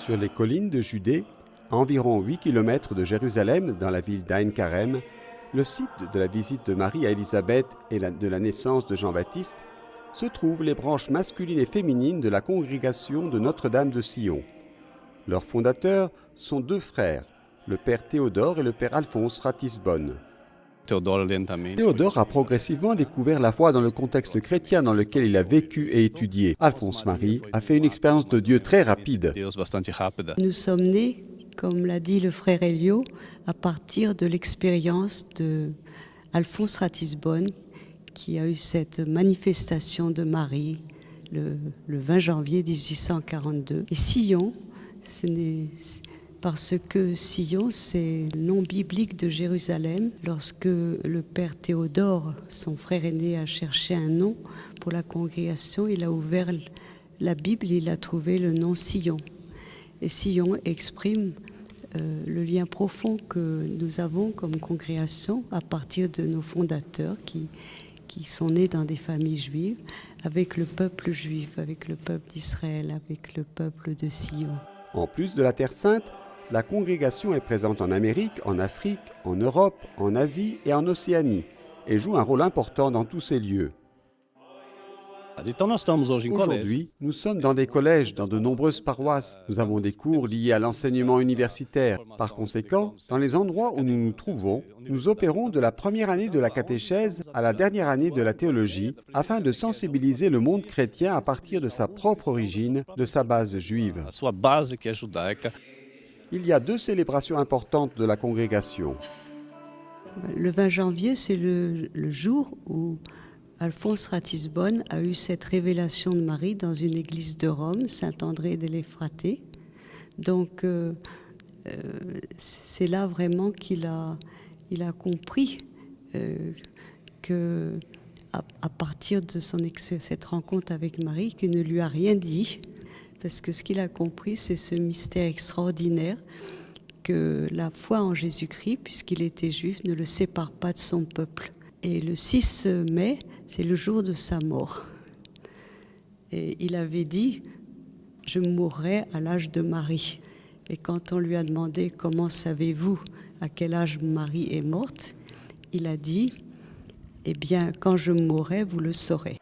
Sur les collines de Judée, à environ 8 km de Jérusalem, dans la ville d'Ain Karem, le site de la visite de Marie à Élisabeth et de la naissance de Jean-Baptiste, se trouvent les branches masculines et féminines de la congrégation de Notre-Dame de Sion. Leurs fondateurs sont deux frères, le père Théodore et le père Alphonse Ratisbonne. Théodore a progressivement découvert la foi dans le contexte chrétien dans lequel il a vécu et étudié. Alphonse-Marie a fait une expérience de Dieu très rapide. Nous sommes nés, comme l'a dit le frère Elio, à partir de l'expérience de Alphonse Ratisbonne, qui a eu cette manifestation de Marie le 20 janvier 1842. Et Sion, parce que Sion, c'est le nom biblique de Jérusalem. Lorsque le père Théodore, son frère aîné, a cherché un nom pour la congrégation, il a ouvert la Bible et il a trouvé le nom Sion. Et Sion exprime le lien profond que nous avons comme congrégation à partir de nos fondateurs qui sont nés dans des familles juives, avec le peuple juif, avec le peuple d'Israël, avec le peuple de Sion. En plus de la Terre Sainte, la congrégation est présente en Amérique, en Afrique, en Europe, en Asie et en Océanie et joue un rôle important dans tous ces lieux. Aujourd'hui, nous sommes dans des collèges, dans de nombreuses paroisses. Nous avons des cours liés à l'enseignement universitaire. Par conséquent, dans les endroits où nous nous trouvons, nous opérons de la première année de la catéchèse à la dernière année de la théologie afin de sensibiliser le monde chrétien à partir de sa propre origine, de sa base juive. Il y a deux célébrations importantes de la congrégation. Le 20 janvier, c'est le jour où Alphonse Ratisbonne a eu cette révélation de Marie dans une église de Rome, Saint-André dell'Efraté. Donc, c'est là vraiment qu'il a compris que, à partir de cette rencontre avec Marie, qu'il ne lui a rien dit, parce que ce qu'il a compris, c'est ce mystère extraordinaire que la foi en Jésus-Christ, puisqu'il était juif, ne le sépare pas de son peuple. Et le 6 mai, c'est le jour de sa mort. Et il avait dit « Je mourrai à l'âge de Marie ». Et quand on lui a demandé « Comment savez-vous à quel âge Marie est morte ?», il a dit « Eh bien, quand je mourrai, vous le saurez ».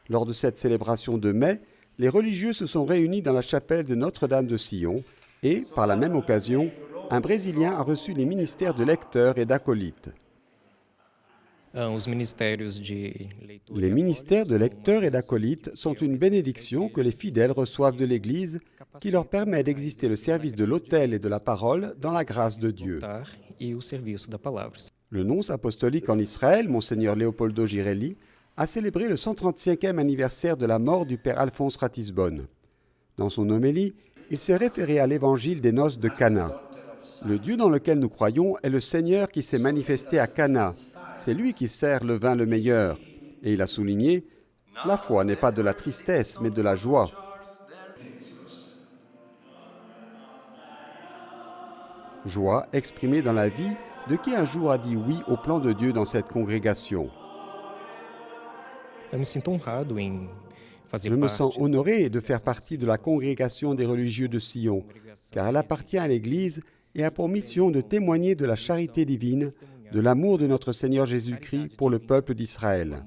Lors de cette célébration de mai, les religieux se sont réunis dans la chapelle de Notre-Dame de Sion et, par la même occasion, un Brésilien a reçu les ministères de lecteur et d'acolyte. Les ministères de lecteur et d'acolyte sont une bénédiction que les fidèles reçoivent de l'Église qui leur permet d'exister le service de l'autel et de la parole dans la grâce de Dieu. Le nonce apostolique en Israël, Monseigneur Leopoldo Girelli, a célébré le 135e anniversaire de la mort du père Alphonse Ratisbonne. Dans son homélie, il s'est référé à l'évangile des noces de Cana. Le Dieu dans lequel nous croyons est le Seigneur qui s'est manifesté à Cana. C'est lui qui sert le vin le meilleur. Et il a souligné, la foi n'est pas de la tristesse, mais de la joie. Joie exprimée dans la vie de qui un jour a dit oui au plan de Dieu dans cette congrégation. Je me sens honoré de faire partie de la congrégation des religieux de Sion, car elle appartient à l'Église et a pour mission de témoigner de la charité divine, de l'amour de notre Seigneur Jésus-Christ pour le peuple d'Israël.